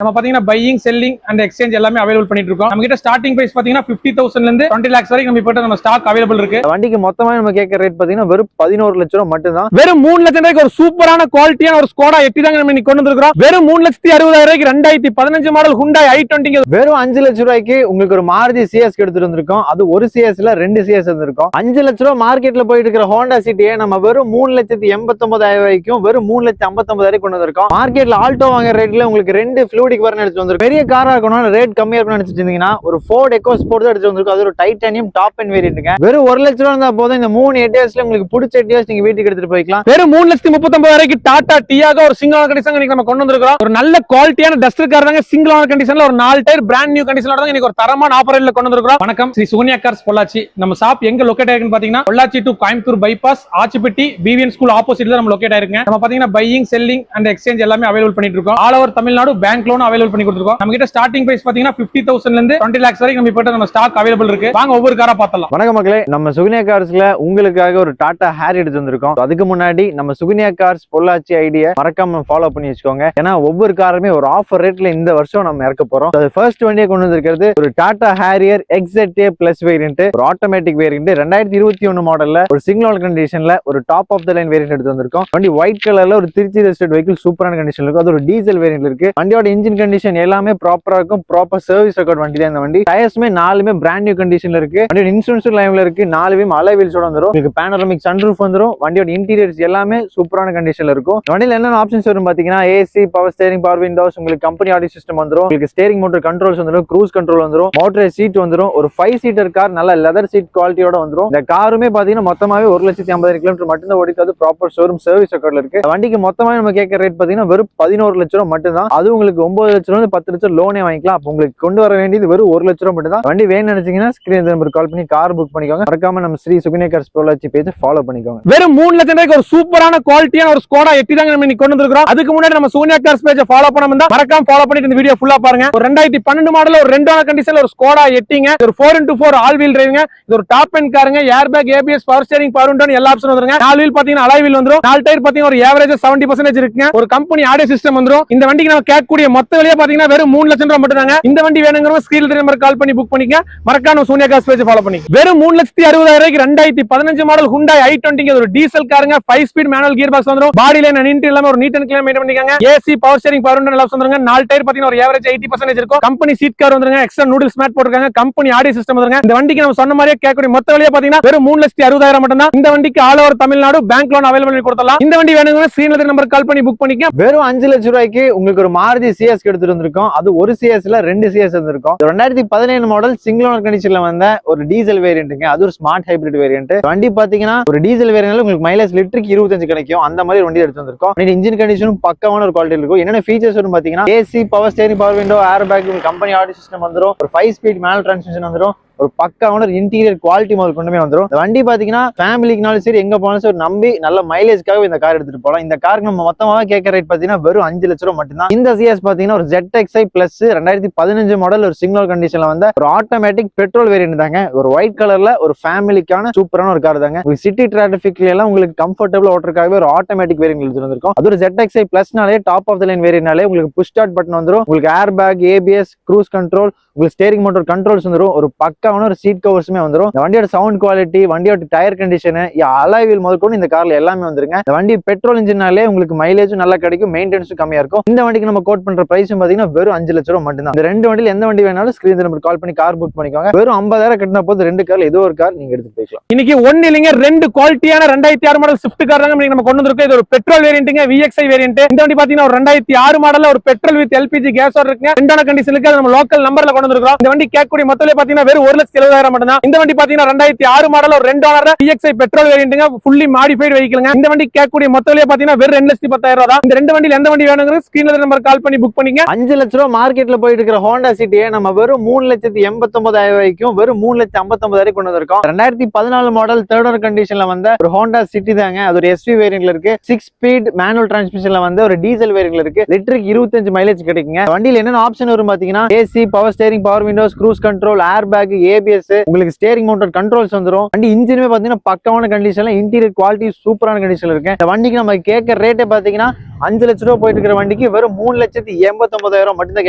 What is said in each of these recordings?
நம்ம பாத்தீங்கன்னா buying selling and exchange எல்லாமே அவைலபிள் பண்ணிட்டு இருக்கோம். நம்ம கிட்ட ஸ்டார்டிங் பிரைஸ் பாத்தீங்கன்னா 50,000 இருந்து 20 lakhs வரைக்கும் நம்ம ஸ்டாக் அவைலபிள் இருக்கு. வண்டிக்கு மொத்தமா நம்ம கேட்க ரேட் பாத்தீங்கன்னா வெறும் 11 லட்சம் ரூபாய் மட்டும் தான். வெறும் 3 லட்சம் ரூபாய்க்கு ஒரு சூப்பரான குவாலிட்டியான ஒரு ஸ்கோடா எட்டி தாங்க நம்ம இன்னைக்கு கொண்டு வந்திருக்கோம். வெறும் 3,60,000 ரூபாய்க்கு 2015 மாடல் Hyundai i20. வெறும் 5 லட்சம் ரூபாய்க்கு உங்களுக்கு ஒரு மாருதி சிஎஸ் எடுத்துட்டு வந்திருக்கோம். அது ஒரு சிஎஸ்ல 2 சிஎஸ் வந்திருக்கும். 5 லட்சம் ரூபாய் மார்க்கெட்ல போயிட்டு இருக்கிற ஹோண்டா சிட்டியை நம்ம வெறும் 3,89,000 ரூபாய்க்கும் வெறும் 3,59,000 கொண்டு வந்திருக்கோம். மார்க்கெட்ல ஆல்டோ வாங்குற ரேட்ல உங்களுக்கு 2 ஃப்ளூடிக் வரணும் எடுத்து வந்திருக்கும். பெரிய காரா இருக்கணும், ரேட் கம்மியா இருக்கணும்னு நினைச்சிட்டு இருந்தீங்கன்னா ஒரு Ford EcoSport தான் எடுத்து வந்திருக்கும். அது ஒரு டைட்டானியம் டாப் அண்ட் வேரியன்ட்ங்க. வெறும் 1 லட்சம் ரூபாய் இருந்தா போதும். இந்த 3 ETSல உங்களுக்கு பிடிச்ச ETS நீங்க வீட்டுக்கு எடுத்துட்டு போய்க்கலாம். வெறும் 3,39,000 ரூபாய்க்கு டாடா டியாகோ ஒரு சிங்கிள் ஓனர் கண்டிஷன் இன்னைக்கு நம்ம கொண்டு வந்திருக்கோம். ஒரு நல்ல குவாலிட்டியான டஸ்டர் கார் தாங்க. சிங்கிள் ஓனர் கண்டிஷன்ல ஒரு 4 டயர் பிராண்ட் நியூ கண்டிஷனோட தான் இன்னைக்கு ஒரு தரமான ஆஃபர்ல கொண்டு வந்திருக்கோம். வணக்கம், ஸ்ரீ சுகன்யா கார்ஸ் பொள்ளாச்சி. நம்ம ஷாப் எங்க லொகேட் ஆயிருக்குன்னு பாத்தீங்கன்னா Pollachi to Coimbatore bypass Achipatti BVN school ஆப்போசிட்ல நம்ம லொகேட் ஆயிருக்கோம். நம்ம பாத்தீங்கன்னா பையிங் செல்லிங் அண்ட் எக்ஸ்சேஞ்ச் எல்லாமே அவைலபிள் பண்ணிட்டு இருக்கோம். All over Tamil Nadu bank loan available பண்ணி கொடுத்துருக்கோம். நம்ம கிட்ட ஸ்டார்டிங் பிரைஸ் பாத்தீங்கன்னா 50,000 இருந்து 20 lakhs வரைக்கும் நம்ம ஸ்டாக் அவைலபிள் இருக்கு. வாங்க ஒவ்வொரு காரா பார்த்தலாம். வணக்கம் மக்களே, நம்ம சுகன்யா கார்ஸ்ல உங்களுக்காக ஒரு டாடா ஹேர் எடுத்து வந்திருக்கோம். அதுக்கு முன்னாடி நம்ம சுகன்யா கார்ஸ் பொள்ளாச்சி ஐடியா மறக்காம ஃபாலோ பண்ணி வச்சுக்கோங்க. ஏன்னா ஒவ்வொரு காருமே ஒரு ஆஃபர் ரேட்ல இந்த வருஷம் நம்ம இறக்க போறோம். ஃபர்ஸ்ட் வண்டியை கொண்டு வந்திருக்கிறது ஒரு Tata Harrier XZA plus variant, ஒரு ஆட்டோமேட்டிக் வேரியன்ட் 2021 மாடல்ல ஒரு சிங்கிள் ஓனர் கண்டிஷன்ல ஒரு top of the line variant எடுத்து வந்திருக்கோம். வண்டி ஒயிட் கலர்ல ஒரு திருச்சி ரெஜிஸ்டர்ட் வெஹிக்கிள் சூப்பரான கண்டிஷன் இருக்கும். அது ஒரு டீசல் வேரியன்ட் இருக்கு. வண்டியோட இன்ஜின் கண்டிஷன் எல்லாமே ப்ராப்பரா இருக்கும். ப்ராப்பர் சர்வீஸ் ரெக்கார்ட் வண்டி தான் இந்த வண்டி. டயர்ஸ்மே 4மே பிராண்ட் நியூ கண்டிஷன்ல இருக்கு. வண்டியோட இன்சூரன்ஸ் லைவ்ல இருக்கு. 4மே அலாய் வீல்ஸோட வந்துரும். உங்களுக்கு பேனோராமிக் சன்ரூஃப் வந்துரும். வண்டியோட இன்டீரியர்ஸ் எல்லாமே சூப்பரான கண்டிஷன்ல இருக்கும். வண்டியில என்னென்ன ஆப்ஷன்ஸ் வரும் பாத்தீங்கன்னா AC, power steering, power Windows, உங்களுக்கு கம்பெனி ஆடியோ சிஸ்டம் வந்துரும். உங்களுக்கு ஸ்டீரிங் மோட்டர் கண்ட்ரோல்ஸ் வந்துரும், க்ரூஸ் கண்ட்ரோல் வந்துரும், மோட்டர் சீட் வந்துரும். ஒரு 5 சீட்டர் கார் நல்ல லெதர் சீட் குவாலிட்டியோட வந்துரும். இந்த காருமே பாத்தீங்கன்னா மொத்தமாவே 1,50,000 கிலோமீட்டர் மட்டும் தான் ஓடிட்டு ப்ராப்பர் ஷோரூம் சர்வீஸ் ரெக்கார்ட்ல இருக்கு. வண்டிக்கு மொத்தமா நம்ம கேட்க ரேட் பாத்தீங்கன்னா வெறும் 11 லட்சம் ரூபாய் மட்டும் தான். அது உங்களுக்கு 9 லட்சம் ரூபாய் 10 லட்சம் லோனே வாங்கிக்கலாம். அப்ப உங்களுக்கு கொண்டு வர வேண்டியது வெறும் 1 லட்சம் ரூபாய் மட்டும் தான். வண்டி வேணும்னு நினைச்சீங்கன்னா ஸ்கிரீன் நம்பர் கால் பண்ணி கார் புக் பண்ணிக்கோங்க. மறக்காம நம்ம Sri Sukanya Cars Pollachi page follow பண்ணிக்கோங்க. வெறும் 3 லட்சம் ரூபாய்க்கு ஒரு சூப்பரான குவாலிட்டியான ஒரு ஸ்கோடா எட்டி தாங்க நம்ம இன்னைக்கு கொண்டு வந்திருக்கோம். அதுக்கு முன்னாடி நம்ம சுகன்யா கார்ஸ் பேஜ் ஃபாலோ பண்ணாம மறக்காம ஃபாலோ பண்ணிட்டு இந்த வீடியோ ஃபுல்லா பாருங்க. ஒரு 2012 மாடல் ஒரு 2 ஓனர் கண்டிஷன்ல ஒரு ஸ்கோடா எட்டிங்க. ஒரு 4x4 ஆல் வீல் டிரைவிங்க. இது ஒரு டாப் அண்ட் காருங்க. Air bag, ABS, power steering, power window எல்லா ஆப்ஷன் வந்துருங்க. 4 வீல் பாத்தீங்கன்னா அலாய் வீல் வந்துரும். 4 டயர் பாத்தீங்கன்னா ஒரு ஏவரேஜ் 70% இருக்குங்க. ஒரு கம்பெனி ஆடியோ சிஸ்டம் வந்துரும். இந்த வண்டிக்கு நம்ம கேட்கக்கூடிய மொத்த விலையா பாத்தீங்கன்னா வெறும் 3 லட்சம் ரூபாய் மட்டும் தாங்க. இந்த வண்டி வேணுங்கிறவங்க ஸ்கிரீன்ல நம்பர் கால் பண்ணி புக் பண்ணிக்க. மறக்காம சுகன்யா கார்ஸ் பேஜ் ஃபாலோ பண்ணி வெறும் 3,60,000 ரூபாய்க்கு 2015 மாடல் Hyundai i20 ஒரு டீசல் காருங்க. 5 ஸ்பீட் மேனுவல் கியர் பாக்ஸ் வந்துரும். பாடி லைன் அண்ட் இன்டீரியர் எல்லாமே ஒரு நீட் அண்ட் கிளீன் மெயின்டைன் பண்ணிருக்காங்க. AC, power steering, power window எல்லாம் வந்துருங்க. 4 டயர் பாத்தீங்கன்னா ஒரு ஏவரேஜ் 80% இருக்கும். கம்பெனி சீட் கவர் வந்துருங்க. எக்ஸ்ட்ரா நூடுல்ஸ் மேட் போட்டுருக்காங்க. கம்பெனி ஆடியோ சிஸ்டம் வந்துருங்க. இந்த வண்டிக்கு நம்ம சொன்ன மாதிரியே கேட்கக்கூடிய மொத்த விலையா பாத்தீங்கன்னா வெறும் 3,60,000 மட்டும் தான். இந்த வண்டிக்கு all over Tamil Nadu bank loan available பண்ணி கொடுத்தலாம். இந்த வண்டி வேணும்னா ஸ்கிரீன்ல நம்பர் கால் பண்ணி புக் பண்ணிக்க. வெறும் 5 லட்சம் ரூபாய்க்கு உங்களுக்கு ஒரு மாருதி சிஎஸ் எடுத்துட்டு வந்திருக்கோம். அது ஒரு சிஎஸ்ல 2 சிஎஸ் வந்திருக்கும். 2017 மாடல் சிங்கிள் ஓனர் கண்டிஷன்ல வந்த ஒரு டீசல் வேரியன்ட்ங்க. அது ஒரு ஸ்மார்ட் ஹைபிரிட் வேரியன்ட். வண்டி பாத்தீங்கன்னா ஒரு டீசல் வேரியன்ட்ல உங்களுக்கு மைலேஜ் லிட்டருக்கு 25 கிடைக்கும். அந்த மாதிரி வண்டி எடுத்து வந்திருக்கோம். இன்ஜின் கண்டிஷனும் பக்காவான ஒரு குவாலிட்டி இருக்கும். என்னென்ன ஃபீச்சர்ஸ் வரும் பாத்தீங்கன்னா AC, power steering, power window, air bag, company audio system வந்துரும். ஒரு 5 ஸ்பீட் மேனுவல் டிரான்ஸ்மிஷன் வந்துரும். ஒரு பக்காவான இன்டீரியர் குவாலிட்டி முதல் கொண்டுமே வந்துரும். இந்த வண்டி பாத்தீங்கன்னா ஃபேமிலிக்குனாலும் சரி எங்க போனாலும் சரி நம்பி நல்ல மைலேஜ்க்காக இந்த கார் எடுத்துட்டு போகலாம். இந்த காருக்கு நம்ம மொத்தமாக கேட்க ரேட் பாத்தீங்கன்னா வெறும் 5 லட்சம் ரூபாய் மட்டும் தான். இந்த சிஎஸ் பாத்தீங்கன்னா ஒரு ZXi பிளஸ் 2015 மாடல் ஒரு சிங்கிள் கண்டிஷன்ல வந்த ஒரு ஆட்டோமேட்டிக் பெட்ரோல் வேரியன்ட் தாங்க. ஒரு ஒயிட் கலர்ல ஒரு ஃபேமிலிக்கான சூப்பரான ஒரு கார் தாங்க. சிட்டி டிராபிக்ல எல்லாம் உங்களுக்கு கம்ஃபர்டபுள் ஓட்டுறதுக்காகவே ஒரு ஆட்டோமேட்டிக் வேரியன்ட் எடுத்து வந்திருக்கும். அது ஒரு ZXi பிளஸ்னாலே டாப் ஆஃப் த லைன் வேரியன்ட்னாலே உங்களுக்கு புஷ் ஸ்டார்ட் பட்டன் வந்துரும். உங்களுக்கு air bag, ABS, cruise control, உங்களுக்கு ஸ்டீரிங் மோட்டர் கண்ட்ரோல்ஸ் வந்துரும். ஒரு பக்காவான ஒரு சீட் கவர்ஸுமே வந்துரும். இந்த வண்டியோட சவுண்ட் குவாலிட்டி, வண்டியோட டயர் கண்டிஷன், அலாய் வீல் முதற்கொண்டு இந்த கார்ல எல்லாமே வந்துருங்க. இந்த வண்டி பெட்ரோல் இன்ஜினாலே உங்களுக்கு மைலேஜும் நல்லா கிடைக்கும், மெயின்டெனன்ஸும் கம்மியா இருக்கும். இந்த வண்டிக்கு நம்ம கோட் பண்ற பிரைஸும் பாத்தீங்கன்னா வெறும் 5 லட்சம் ரூபாய் மட்டும் தான். இந்த 2 வண்டியில எந்த வண்டி வேணாலும் ஸ்கிரீன் நம்பர் கால் பண்ணி கார் புக் பண்ணிக்கோங்க. வெறும் 50,000 கட்டினா போது 2 கார்ல ஏதோ ஒரு கார் நீங்க எடுத்து போய்க்கலாம். இன்னைக்கு ஒன்னு இல்லைங்க, 2 குவாலிட்டியான 2006 மாடல் ஸ்விஃப்ட் கார் தாங்க நம்ம கொண்டு வந்திருக்கோம். இது ஒரு பெட்ரோல் வேரியன்ட்ங்க, VXi வேரியன்ட். இந்த வண்டி பாத்தீங்கன்னா ஒரு 2006 மாடல்ல ஒரு பெட்ரோல் வித் LPG கேஸோட இருக்குங்க. 2 கண்டிஷனுக்கு நம்ம லோக்கல் நம்பர்ல கொண்டு வந்திருக்கோம். இந்த வண்டி கேட்கக்கூடிய மொத்தல பாத்தீங்கன்னா வெறும் 1,70,000 மட்டும் தான். இந்த வண்டி பாத்தீங்கன்னா 2006 மாடல் ஒரு 2 ஓனர் VXi பெட்ரோல் வேரியன்ட்ங்க, ஃபுல்லி மாடிஃபைட் வெஹிக்கிள்ங்க. இந்த வண்டி கேட்கக்கூடிய மொத்தல பாத்தீங்கன்னா வெறும் 2,10,000 தான். இந்த 2 வண்டியில எந்த வண்டி வேணும்ங்கறது ஸ்கிரீன்ல நம்பர் கால் பண்ணி புக் பண்ணிக்க. 5 லட்சம் ரூபாய் மார்க்கெட்ல போயிட்டு இருக்கிற ஹோண்டா சிட்டியை நம்ம வெறும் 3,89,000 ரூபாய்க்கும் வெறும் 3,59,000 கொண்டு வந்திருக்கோம். 2014 மாடல் 3rd ஓனர் கண்டிஷன்ல வந்த ஒரு ஹோண்டா சிட்டி தாங்க. அது ஒரு SV வேரியன்ட்ல இருக்கு. 6 ஸ்பீட் மேனுவல் டிரான்ஸ்மிஷன்ல வந்து ஒரு டீசல் வேரியன்ட்ல இருக்கு. லிட்டருக்கு 25 மைலேஜ் கிடைக்குங்க. வண்டியில என்னென்ன ஆப்ஷன் வரும் பாத்தீங்கன்னா AC, power steering, power Windows, cruise control, air bag, ABS, உங்களுக்கு ஸ்டீரிங் மோட்டர் கண்ட்ரோல்ஸ் வந்துரும். வண்டி இன்ஜினுமே பாத்தீங்கன்னா பக்காவான கண்டிஷன்ல, இன்டீரியர் குவாலிட்டி சூப்பரான கண்டிஷன்ல இருக்கு. இந்த வண்டிக்கு நம்ம கேட்க ரேட்டே பாத்தீங்கன்னா 5 லட்ச ரூபாய் போயிட்டு இருக்கிற வண்டிக்கு வெறும் 3,89,000 மட்டும் தான்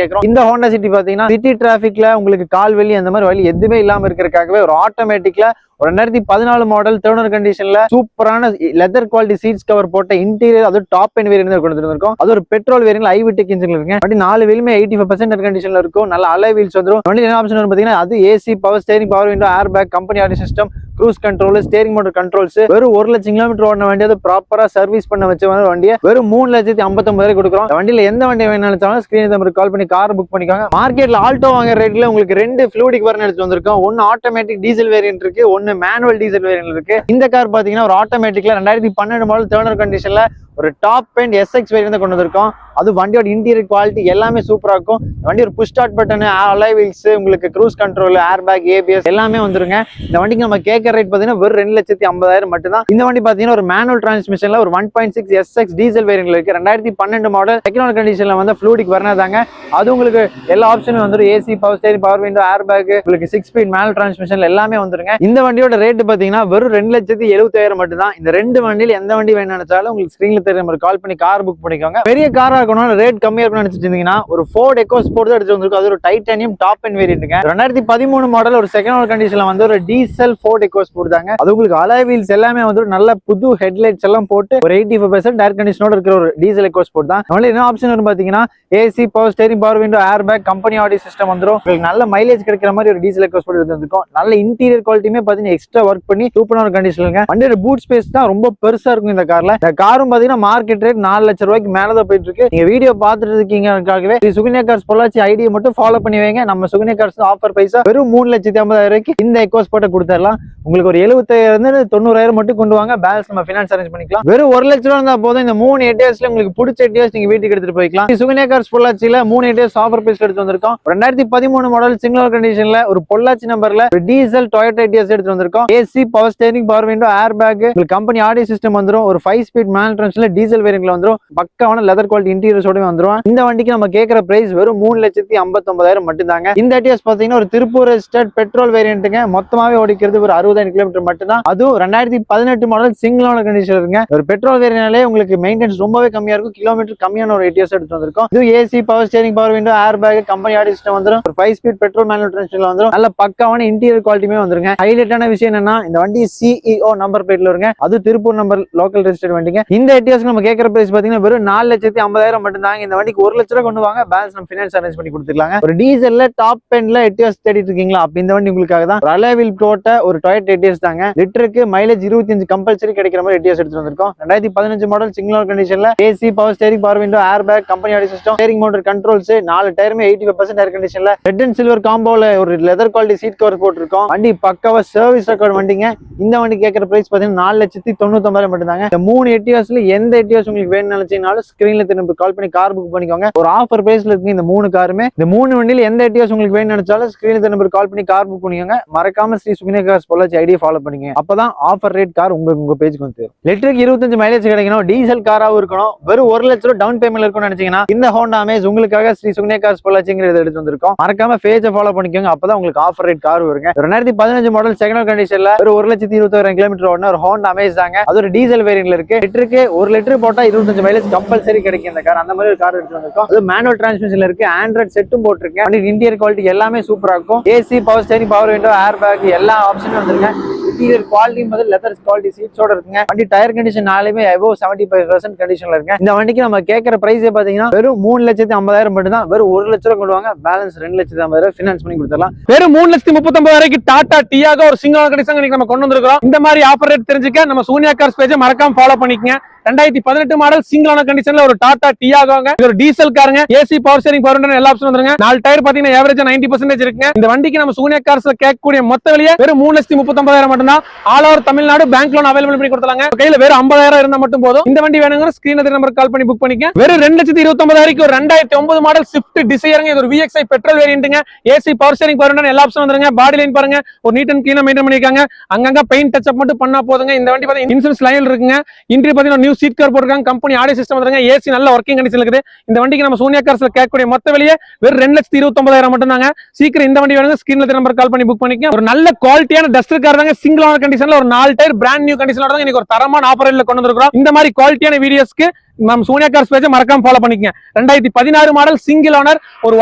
கேட்கறோம். இந்த ஹோண்டா சிட்டி பாத்தீங்கன்னா சிட்டி டிராபிக்ல உங்களுக்கு கால் வலி அந்த மாதிரி வலி எதுவுமே இல்லாம இருக்கிறதுக்காகவே ஒரு ஆட்டோமேட்டிக்ல ஒரு 2014 மாடல் தேர்ட் கண்டிஷன்ல சூப்பரான லெதர் குவாலிட்டி சீட்ஸ் கவர் போட்ட இன்டீரியர், அது டாப் எண்ட் வேரியன்ட் கொண்டு வந்திருக்கோம். அது ஒரு பெட்ரோல் வேரியன்ட்ல ஐவிடெக் இன்ஜின்ல இருக்கு. வண்டி 4 வீலுமே 85% கண்டிஷன்ல இருக்கும். நல்ல அலாய் வீல்ஸ் வந்துரும். வண்டி என்ன ஆப்ஷன் வரும் பாத்தீங்கன்னா அது AC, power steering, power window, air bag, company audio system, cruise control, steering motor controls. வெறும் 1 லட்சம் கிலோமீட்டர் ஓடின வண்டி, அது ப்ராப்பரா சர்வீஸ் பண்ண வச்ச வண்டியை வெறும் 3,59,000 கொடுக்குறோம். வண்டியில எந்த வண்டி வேணாலும் ஸ்கிரீன் நம்பர் கால் பண்ணி கார் புக் பண்ணிக்கோங்க. மார்க்கெட்ல ஆல்டோ வாங்குற ரேட்ல உங்களுக்கு 2 ஃப்ளூடிக் வர்றன் எடுத்து வந்திருக்கோம். ஒன்னு ஆட்டோமேட்டிக் டீசல் வேரியன்ட் இருக்கு, ஒன்னு மேனுவல் டீசல் வேரியன்ட் இருக்கு. இந்த கார் பாத்தீங்கன்னா ஒரு ஆட்டோமேட்டிக்ல 2012 மாடல் தேர்ட் கண்டிஷன்ல ஒரு டாப் எண்ட் எஸ்எக்ஸ் வேரியன்ட் கொண்டு வந்திருக்கோம். அது வண்டியோட இன்டீரியர் குவாலிட்டி எல்லாமே சூப்பரா இருக்கும். வண்டி ஒரு push start button, alloy wheels, உங்களுக்கு cruise control, air bag, ABS எல்லாமே வந்துருங்க. இந்த வண்டிக்கு நம்ம கேட்கற ரேட் பாத்தீங்கன்னா வெறும் 2,50,000 மட்டும் தான். இந்த வண்டி பாத்தீங்கன்னா ஒரு மேனுவல் டிரான்ஸ்மிஷன்ல ஒரு 1.6 எஸ்எக்ஸ் டீசல் வேரியன்ட்ல இருக்கு. 2012 மாடல் செகண்ட் கண்டிஷன்ல வந்து ஃப்ளூடிக் வரனாதாங்க. அது உங்களுக்கு எல்லா ஆப்ஷனும் வந்துடும். AC, power steering, power window, air bag, உங்களுக்கு 6 ஸ்பீட் மேனுவல் டிரான்ஸ்மிஷன் எல்லாமே வந்துருங்க. இந்த வண்டியோட ரேட் பாத்தீங்கன்னா வெறும் 2,70,000 மட்டும் தான். இந்த ரெண்டு வண்டியில எந்த வண்டி வேணும்னு நினைச்சாலும் உங்களுக்கு ஸ்கிரீன்ல தெரியும் கால் பண்ணி கார் புக் பண்ணிக்கோங்க. பெரிய காரா இருக்கணும், ரேட் கம்மியா இருக்கணும்னு நினைச்சிட்டு இருந்தீங்கன்னா ஒரு ஃபோர்ட் எக்கோஸ்போர்ட் தான் எடுத்து வந்திருக்கும். அது ஒரு டைட்டானியம் டாப் எண்ட் வேரியன்ட்ங்க. 2013 மாடல் ஒரு செகண்ட் கண்டிஷன்ல வந்து ஒரு டீசல் ஃபோர்ட் எக்கோஸ்போர்ட் தாங்க. அது உங்களுக்கு அலாய் வீல்ஸ் எல்லாமே வந்து நல்ல புது ஹெட்லைட்ஸ் எல்லாம் போட்டு ஒரு 85% ஏர் கண்டிஷனோட இருக்கிற ஒரு டீசல் எக்கோஸ்போர்ட் தான். நம்மள என்ன ஆப்ஷன் வரும் பாத்தீங்கன்னா AC, power steering, power window, air bag, company audio system வந்துரும். உங்களுக்கு நல்ல மைலேஜ் கிடைக்கிற மாதிரி ஒரு டீசல் எக்கோஸ்போர்ட் எடுத்து வந்திருக்கும். நல்ல இன்டீரியர் குவாலிட்டியுமே பாத்தீங்கன்னா எக்ஸ்ட்ரா ஒர்க் பண்ணி சூப்பரான ஒரு கண்டிஷன்ல. வண்டியோட பூட் ஸ்பேஸ் தான் ரொம்ப பெருசா இருக்கும் இந்த கார்ல. இந்த காரும் பாத்தீங்கன்னா மார்க்கெட் ரேட் 4 லட்சம் ரூபாய்க்கு மேலதான் போயிட்டு இருக்கு. நீங்க வீடியோ பாத்துட்டு இருக்கீங்கக்காகவே சுகன்யா கார்ஸ் பொள்ளாச்சி ஐடியை மட்டும் ஃபாலோ பண்ணி வைங்க. நம்ம சுகன்யா கார்ஸ் ஆஃபர் பைசா வெறும் 3,50,000 ரூபாய்க்கு இந்த எக்கோஸ்போர்ட்டை கொடுத்துடலாம். உங்களுக்கு ஒரு 75,000 90,000 மட்டும் கொண்டு வாங்க. பேலன்ஸ் நம்ம ஃபினான்ஸ் அரேஞ்ச் பண்ணிக்கலாம். வெறும் 1 லட்சம் ரூபா இருந்தா போதும். இந்த 3 எட்டியர்ஸ்ல உங்களுக்கு பிடிச்ச எட்டியர்ஸ் நீங்க வீட்டுக்கு எடுத்துட்டு போய்க்கலாம். சுகன்யா கார்ஸ் பொள்ளாச்சியில 3 எட்டியர்ஸ் ஆஃபர் பைஸ் எடுத்து வந்திருக்கோம். 2013 மாடல் சிங்கிள் கண்டிஷன்ல ஒரு பொள்ளாச்சி நம்பர்ல ஒரு டீசல் டொயோட்டா எட்டியர்ஸ் எடுத்து வந்திருக்கோம். AC, power steering, power window, air bag, உங்களுக்கு கம்பெனி ஆடியோ சிஸ்டம் வந்துரும். ஒரு 5 ஸ்பீட் மேனுவல் டிரான்ஸ்மிஷன்ல டீசல் வேரியன்ட்ல வந்துரும். பக்காவான லெதர் குவாலிட்டி இன்டீரியர்ஸோட வந்துரும். இந்த வண்டிக்கு நம்ம கேட்கிற பிரைஸ் வெறும் 3,59,000 மட்டும் தாங்க. இந்த எட்டியர்ஸ் பாத்தீங்கன்னா ஒரு திருப்பூர் ரெஜிஸ்டர்ட் பெட்ரோல் வேரியன்ட்டுங்க. மொத்தமாவே ஓடிக்கிறது ஒரு 60,000 கிலோமீட்டர் மட்டும் தான். அதுவும் 2018 மாடல் சிங்கிள் கண்டிஷன் இருக்குங்க. ஒரு பெட்ரோல் வேரியன்ட்னாலே உங்களுக்கு மெயின்டெனன்ஸ் ரொம்பவே கம்மியா இருக்கும். கிலோமீட்டர் கம்மியான ஒரு எட்டியர்ஸ் எடுத்து வந்திருக்கோம். இது AC, power steering, power window, air bag, company audio system வந்துரும். ஒரு 5 ஸ்பீட் பெட்ரோல் மேனுவல் டிரான்ஸ்மிஷன்ல வந்துரும். நல்ல பக்காவான இன்டீரியர் குவாலிட்டியுமே வந்துருங்க. ஹைலைட்டான விஷயம் என்னன்னா இந்த வண்டி சிஇஓ நம்பர் பிளேட்ல வருங்க. அது திருப்பூர் நம்பர் லோக்கல் ரெஜிஸ்டர்ட் வண்டிங்க. இந்த எட்டியர்ஸ் நம்ம கேட்கிற பிரைஸ் பாத்தீங்கன்னா வெறும் 4,50,000 மட்டும் தாங்க. இந்த வண்டிக்கு 1 லட்சம் ரூபாய் கொண்டு வாங்க. பேலன்ஸ் நம்ம ஃபினான்ஸ் அரேஞ்ச் பண்ணி கொடுத்துக்கலாங்க. ஒரு டீசல்ல டாப் எண்ட்ல எட்டியர்ஸ் தேடிட்டு இருக்கீங்களா? அப்ப இந்த வண்டி உங்களுக்காக தான். ஒரு அலாய் வீல் போட்ட ஒரு டொயோட்டா எட்டியர்ஸ் தாங்க. லிட்டருக்கு மைலேஜ் 25 கம்பல்சரி கிடைக்கிற மாதிரி எட்டியர்ஸ் எடுத்து வந்திருக்கோம். 2015 மாடல் சிங்கிள் கண்டிஷன்ல AC, power steering, power window, air bag, company audio system, steering motor controls, 4 டயருமே 85% ஏர் கண்டிஷன்ல ரெட் அண்ட் சில்வர் காம்போல ஒரு லெதர் குவாலிட்டி சீட் கவர் போட்டிருக்கோம். வண்டி பக்காவா சர்வீஸ் ரெக்கார்ட் வண்டிங்க. இந்த வண்டி கேட்கிற பிரைஸ் பாத்தீங்கன்னா 4,99,000 மட்டும் தாங்க. இந்த 3 எட்டியர்ஸ்ல எந்த எட்டியர்ஸ் உங்களுக்கு வேணும்னு நினைச்சீங்கனாலும் ஸ்கிரீன்ல திரும்ப கால் பண்ணி கார் புக் பண்ணிக்கோங்க. ஒரு ஆஃபர் பிரைஸ்ல இருக்கு இந்த 3 காருமே. இந்த 3 வண்டியில எந்த எட்டியர்ஸ் உங்களுக்கு வேணும்னு நினைச்சாலும் ஸ்கிரீன்ல நம்பர் கால் பண்ணி கார் புக் பண்ணிக்கோங்க. மறக்காம ஸ்ரீ சுகன்யா கார்ஸ் பொள்ளாச்சி ஐடியை ஃபாலோ பண்ணிங்க. அப்பதான் ஆஃபர் ரேட் கார் உங்களுக்கு உங்க பேஜ்க்கு வந்து சேரும். லிட்டருக்கு 25 மைலேஜ் கிடைக்கணும், டீசல் காராவும் இருக்கணும், வெறும் 1 லட்சம் ரூபாய் டவுன் பேமெண்ட்ல இருக்கும்னு நினைச்சீங்கன்னா இந்த ஹோண்டா அமேஸ் உங்களுக்காக ஸ்ரீ சுகன்யா கார்ஸ் பொள்ளாச்சிங்கிறத எடுத்து வந்திருக்கோம். மறக்காம பேஜை ஃபாலோ பண்ணிக்கோங்க. அப்பதான் உங்களுக்கு ஆஃபர் ரேட் கார் வருங்க. 2015 மாடல் செகண்ட் கண்டிஷன்ல ஒரு 1,20,20,000 கிலோமீட்டர் ஓடின ஒரு ஹோண்டா அமேஸ் தாங்க. அது ஒரு டீசல் வேரியன்ட்ல இருக்கு. லிட்டருக்கு 1 லிட்டர் போட்டா 25 மைலேஜ் கம்பல்சரி கிடைக்கும் இந்த கார். அந்த மாதிரி ஒரு கார் எடுத்து வந்திருக்கோம். அது மேனுவல் டிரான்ஸ்மிஷன்ல இருக்கு. ஆண்ட்ராய்ட் செட்டும் போட்டிருக்கேன். வண்டி இன்டீரியர் குவாலிட்டி எல்லாமே சூப்பரா இருக்கும். AC, power steering, power window, air bag எல்லா ஆப்ஷனும் வந்துருங்க. இன்டீரியர் குவாலிட்டி முதல் லெதர் குவாலிட்டி சீட்ஸோட இருக்குங்க. வண்டி டயர் கண்டிஷன் நாலுமே above 75% கண்டிஷன்ல இருக்கு. இந்த வண்டிக்கு நம்ம கேட்கிற பிரைஸ் பாத்தீங்கன்னா வெறும் 3,50,000 மட்டும் தான். வெறும் 1 லட்சம் ரூபாய் கொண்டு வாங்க. பேலன்ஸ் 2,50,000 ஃபினான்ஸ் பண்ணி கொடுத்துடலாம். வெறும் 3,39,000 டாடா டியாகோ ஒரு சிங்கிள் கண்டிஷன் நம்ம கொண்டு வந்திருக்கோம். இந்த மாதிரி ஆஃபர் ரேட் தெரிஞ்சுக்க நம்ம சூன்யா கார்ஸ் பேஜை மறக்காம ஃபாலோ பண்ணிக்கங்க. 2018 மாடல் சிங்கிள் கண்டிஷன்ல ஒரு டாடா டியாகோங்க. இது ஒரு டீசல் காருங்க. AC, power steering, power window எல்லா ஆப்ஷன் வந்துருங்க. 4 டயர் பாத்தீங்கன்னா ஏவரேஜா 90% இருக்குங்க. இந்த வண்டிக்கு நம்ம சூன்யா கார்ஸ்ல கேட்கக்கூடிய மொத்த விலையே வெறும் 3,39,000 மட்டும் தான். All over Tamil Nadu bank loan available பண்ணி கொடுத்தாங்க. கையில வெறும் 50,000 இருந்தா மட்டும் போதும். இந்த வண்டி வேணுங்க ஸ்கிரீன்ல நம்பர் கால் பண்ணி புக் பண்ணிக்க. வெறும் 2,29,000 ஒரு 2009 மாடல் ஸ்விஃப்ட் டிசையருங்க. இது ஒரு VXI பெட்ரோல் வேரியன்ட்ங்க. AC, power steering, power window எல்லா ஆப்ஷன் வந்துருங்க. பாடி லைன் பாருங்க, ஒரு நீட் அண்ட் கிளீனா மெயின்டைன் பண்ணிருக்காங்க. அங்கங்க பெயிண்ட் டச் அப் மட்டும் பண்ணா போதுங்க. இந்த வண்டி பாத்தீங்கன்னா இன்சூரன்ஸ் லைன் இருக்குங்க. இன்டீரியர் பாத்தீங்கன்னா நியூ சீட் கவர் போட்டுருக்காங்க. கம்பெனி ஆடியோ சிஸ்டம் வந்துருங்க. ஏசி நல்ல ஒர்க்கிங் கண்டிஷன்ல இருக்குது. இந்த வண்டிக்கு நம்ம சூன்யா கார்ஸ்ல கேட்கக்கூடிய மொத்த விலையே வெறும் 2,29,000 மட்டும் தாங்க. சீக்கிரம் இந்த வண்டி வேணுங்க ஸ்கிரீன்ல நம்பர் கால் பண்ணி புக் பண்ணிக்க. ஒரு நல்ல குவாலிட்டியான டஸ்டர் கார் தாங்க. சிங்கிள் ஓனர் கண்டிஷன்ல ஒரு 4 டயர் பிராண்ட் நியூ கண்டிஷனோட தான் இன்னைக்கு ஒரு தரமான ஆஃபர்ல கொண்டு வந்திருக்கோம். இந்த மாதிரி குவாலிட்டியான வீடியோஸ்க்கு நம்ம சூனியா கார்ஸ் பேஜை மறக்காம ஃபாலோ பண்ணிக்கங்க. 2016 மாடல் சிங்கிள் ஓனர் ஒரு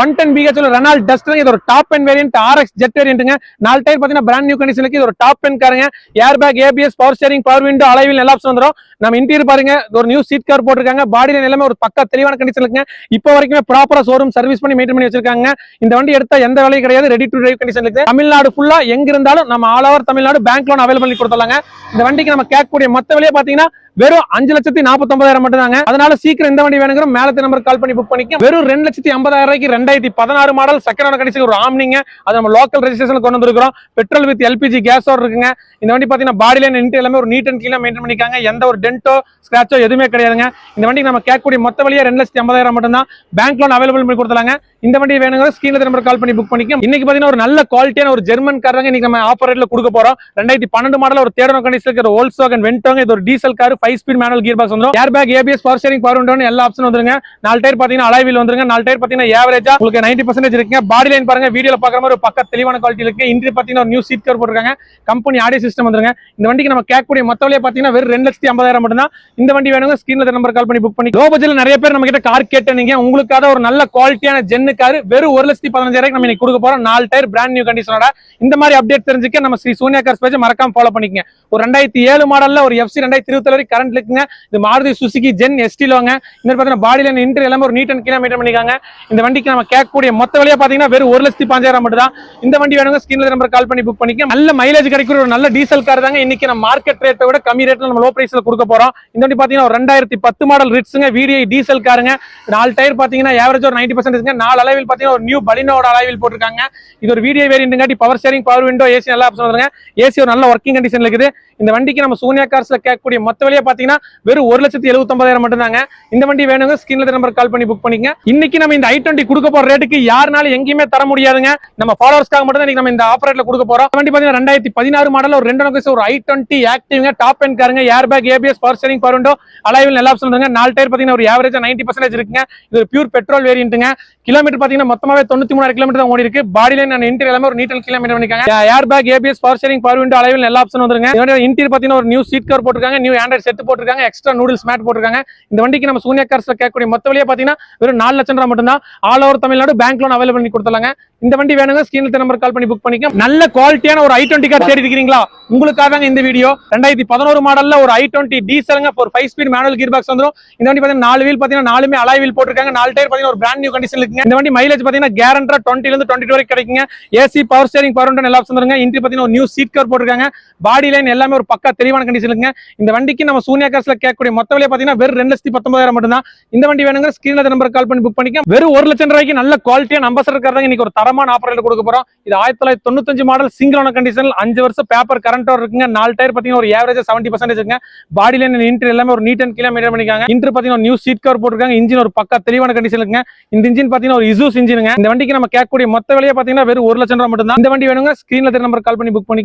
110 BH ரெனால்ட் டஸ்டர். இது ஒரு top end variant, RX Z வேரியன்ட்ங்க. 4 டயர் பாத்தீங்கன்னா பிராண்ட் நியூ கண்டிஷனுக்கு இது ஒரு டாப் எண்ட் காருங்க. Air bag, ABS, power steering, power window, alloy wheel எல்லா ஆப்ஷன் வந்துரும். நம்ம இன்டீரியர் பாருங்க, ஒரு நியூ சீட் கவர் போட்டிருக்காங்க. பாடியில எல்லாமே ஒரு பக்கா தெளிவான கண்டிஷன் இருக்குங்க. இப்போ வரைக்கும் ப்ராப்பரா ஷோரூம் சர்வீஸ் பண்ணி மெயின்டைன் பண்ணி வச்சிருக்காங்க. இந்த வண்டி எடுத்தா எந்த வேலையும் கிடையாது, ரெடி டு டிரைவ் கண்டிஷன் இருக்கு. தமிழ்நாடு ஃபுல்லா எங்க இருந்தாலும் நம்ம all over Tamil Nadu bank loan available பண்ணி கொடுத்துலாங்க. இந்த வண்டிக்கு நம்ம கேட்கக்கூடிய மொத்த விலையை பாத்தீங்கன்னா வெறும் 5,49,000 மட்டும் தாங்க. அதனால சீக்கிரம் இந்த வண்டி வேணுங்கிற மேலத்த நம்பர் கால் பண்ணி புக் பண்ணிக்க. வெறும் 2,50,000 ரூபாய்க்கு 2016 மாடல் செகண்ட் ஓனர் கண்டிஷன் ஒரு ஆம்னிங்க. அது நம்ம லோக்கல் ரெஜிஸ்ட்ரேஷன் கொண்டு வந்திருக்கோம். பெட்ரோல் வித் LPG கேஸோட இருக்குங்க. இந்த வண்டி பாத்தீங்கன்னா பாடியில நின்று எல்லாமே ஒரு நீட் அண்ட் கிளீனா மெயின்டைன் பண்ணிக்காங்க. எந்த ஒரு டென்ட்டோ ஸ்கிராச்சோ எதுவுமே கிடையாதுங்க. இந்த வண்டிக்கு நம்ம கேட்கக்கூடிய மொத்த விலையை 2,50,000 மட்டும் தான். பேங்க் லோன் அவைலபிள் பண்ணி கொடுத்துலாங்க. இந்த வண்டி வேணுங்கிற ஸ்கிரீன்ல நம்பர் கால் பண்ணி புக் பண்ணிக்க. இன்னைக்கு பாத்தீங்கன்னா ஒரு நல்ல குவாலிட்டியான ஒரு ஜெர்மன் கார் தாங்க இன்னைக்கு நம்ம ஆஃபர் ரேட்ல கொடுக்க போறோம். 2012 மாடல் ஒரு தேர்ட் ஓனர் கண்டிஷன் இருக்கிற Volkswagen Vento. இது ஒரு diesel car, 5 speed manual gear box வந்துரும். Air bag, ABS, power steering, power window எல்லா ஆப்ஷன் வந்துருங்க. 4 டயர் பாத்தீங்கன்னா அலாய் வீல் வந்துருங்க. 4 டயர் பாத்தீங்கன்னா ஆவரேஜா உங்களுக்கு 90% இருக்குங்க. பாடி லைன் பாருங்க, வீடியோல பாக்குற மாதிரி ஒரு பக்க தெளிவான குவாலிட்டி இருக்கு. இன்டீரியர் பாத்தீங்கன்னா ஒரு நியூ சீட் கவர் போட்டுருக்காங்க. கம்பெனி ஆடியோ சிஸ்டம் வந்துருங்க. இந்த வண்டிக்கு நம்ம கேட்கக்கூடிய மொத்த விலையை பாத்தீங்கன்னா வெறும் 2,50,000 மட்டும் தான். இந்த வண்டி வேணுங்க ஸ்கிரீன்ல நம்பர் கால் பண்ணி புக் பண்ணி. லோ பட்ஜெட்ல நிறைய பேர் நம்ம கிட்ட கார் கேட்டீங்க. உங்களுக்காக ஒரு நல்ல குவாலிட்டியான ஜென்னு கார் வெறும் 1,15,000 நம்ம இன்னைக்கு கொடுக்க போறோம். 4 டயர் பிராண்ட் நியூ கண்டிஷனோட. இந்த மாதிரி அப்டேட் தெரிஞ்சுக்க நம்ம ஸ்ரீ சூனியா கார்ஸ் பேஜ் மறக்காம ஃபாலோ பண்ணிக்கங்க. ஒரு 2007 மாடல்ல ஒரு FC 2027 வரை கரண்ட் இருக்குங்க. இது மாருதி சுசுகி ஜென் ST லோங்க. இந்த பாத்தீங்கன்னா பாடியில இன்டீரியர் எல்லாமே ஒரு நீட் அண்ட் கிளீனா மெயின்டைன் பண்ணிருக்காங்க. இந்த வண்டிக்கு நம்ம கேட்கக்கூடிய மொத்த விலையா பாத்தீங்கன்னா வெறும் 1,15,000 மட்டும் தான். இந்த வண்டி வேணுங்க ஸ்கிரீன்ல நம்பர் கால் பண்ணி புக் பண்ணிக்க. நல்ல மைலேஜ் கிடைக்கிற ஒரு நல்ல டீசல் கார் தாங்க இன்னைக்கு நம்ம மார்க்கெட் ரேட்டை விட கம்மி ரேட்ல நம்ம லோ பிரைஸ்ல கொடுக்க போறோம். இந்த வண்டி பாத்தீங்கன்னா ஒரு 2010 மாடல் ரிட்ஸ்ங்க, VDI டீசல் காருங்க. 4 டயர் பாத்தீங்கன்னா ஆவரேஜ் ஒரு 90% இருக்குங்க. 4 அலைவில் பாத்தீங்கன்னா ஒரு நியூ பலினோட அலைவில் போட்டிருக்காங்க. இது ஒரு VDI வேரியன்ட்ங்காட்டி power steering, power window, AC எல்லா ஆப்ஷன் வந்துருங்க. AC ஒரு நல்ல ஒர்க்கிங் கண்டிஷன்ல இருக்குது. இந்த வண்டிக்கு நம்ம சூனியா கார்ஸ்ல கேட்கக்கூடிய மொத்த விலையை பாத்தீங்கன்னா வெறும் 1,79,000 மட்டும் தாங்க. இந்த வண்டி வேணுங்க ஸ்கிரீன்ல நம்பர் கால் பண்ணி புக் பண்ணிக்க. இன்னைக்கு நம்ம இந்த i20 கொடுக்க போற ரேட்டுக்கு யாருனாலும் எங்கேயுமே தர முடியாதுங்க. நம்ம ஃபாலோவர்ஸ்க்காக மட்டும் தான் நம்ம இந்த ஆஃபர் ரேட்ல கொடுக்க போறோம். வண்டி பாத்தீங்கன்னா 2016 மாடல் ஒரு 2 ஒரு i20 ஆக்டிவ்ங்க, டாப் எண்ட் காருங்க. Air bag, ABS, power steering, power window, alloy wheel எல்லா ஆப்ஷன் வந்துருங்க. 4 டயர் பாத்தீங்கன்னா ஒரு ஆவரேஜா 90% இருக்குங்க. இது ஒரு பியூர் பெட்ரோல் வேரியன்ட்ங்க. கிலோமீட்டர் பாத்தீங்கன்னா மொத்தமாவே 93,000 கிலோமீட்டர் தான் ஓடி இருக்கு. பாடியில இன்டீரியர் எல்லாமே ஒரு நீட் அண்ட் கிலோமீட்டர் பண்ணிருக்காங்க. Air bag, ABS, power steering, power window, alloy wheel எல்லா ஆப்ஷன் வந்துருங்க. இன்டீரியர் பாத்தீங்கன்னா ஒரு நியூ சீட் கவர் போட்டுருக்காங்க, நியூ ஆண்ட்ராய்ட் செட் போட்டுருக்காங்க, எக்ஸ்ட்ரா நூடுல்ஸ் மேட் போட்டுருக்காங்க. இந்த வண்டிக்கு நம்ம சூனியா கார்ஸ்ல கேட்கக்கூடிய மொத்த விலையை பாத்தீங்கன்னா வெறும் 4 லட்சம் ரூபாய் மட்டும் தான். All over Tamil Nadu bank loan available பண்ணி கொடுத்துலாங்க. இந்த வண்டி வேணுங்க ஸ்கிரீன்ல நம்பர் கால் பண்ணி புக் பண்ணிக்க. நல்ல குவாலிட்டியான ஒரு i20 கார் தேடி இருக்கீங்களா? உங்களுக்காக தாங்க இந்த வீடியோ. 2011 மாடல்ல ஒரு i20 டீசலுங்க, ஒரு 5 ஸ்பீட் மேனுவல் கியர் பாக்ஸ் வந்துரும். இந்த வண்டி பாத்தீங்கன்னா 4 வீல் பாத்தீங்கன்னா 4மே அலாய் வீல் போட்டுருக்காங்க. 4 டயர் பாத்தீங்கன்னா ஒரு பிராண்ட் நியூ கண்டிஷன் இருக்குங்க. இந்த வண்டி மைலேஜ் பாத்தீங்கன்னா கேரண்டா 20 ல இருந்து 22 வரைக்கும் கிடைக்குங்க. AC, power steering, power window எல்லா ஆப்ஷன் வந்துருங்க. இன்டீரியர் பாத்தீங்கன்னா ஒரு நியூ சீட் கவர் போட்டுருக்காங்க. பாடி லைன் எல்லாமே ஒரு பக்கா தெளிவான கண்டிஷன் இருக்குங்க. இந்த வண்டிக்கு நம்ம சூனியா கார்ஸ்ல கேட்கக்கூடிய மொத்த விலையை பாத்தீங்கன்னா வெறும் 2,19,000 மட்டும் தான். இந்த வண்டி வேணுங்க ஸ்கிரீன்ல நம்பர் கால் பண்ணி புக் பண்ணிக்க. வெறும் 1 லட்சம் ரூபாய்க்கு நல்ல குவாலிட்டியான அம்பாசடர் கார் தாங்க இன்னைக்கு ஒரு தரமான ஆஃபர் ரேட்ல கொடுக்க போறோம். இது 1995 மாடல் சிங்கிள் ஓனர் கண்டிஷன், 5 வருஷம் பேப்பர் கரண்ட் இருக்குங்க. 4 டயர் பாத்தீங்கன்னா ஒரு ஆவரேஜ் 70% இருக்குங்க. பாடி லைன் இன்டீரியர் எல்லாமே ஒரு நீட் அண்ட் கிளீனா மெயின்டைன் பண்ணிருக்காங்க. இன்டர் பாத்தீங்கன்னா நியூ சீட் கவர் போட்டுருக்காங்க. இன்ஜின் ஒரு பக்கா தெளிவான கண்டிஷன் இருக்குங்க. இந்த இன்ஜின் பாத்தீங்கன்னா ஒரு இசூஸ் இன்ஜினுங்க. இந்த வண்டிக்கு நம்ம கேட்கக்கூடிய மொத்த விலையை பாத்தீங்கன்னா வெறும் 1 லட்சம் ரூபாய் மட்டும் தான். இந்த வண்டி வேணுங்க ஸ்கிரீன்ல நம்பர் கால் பண்ணி புக் பண்ணிக்க.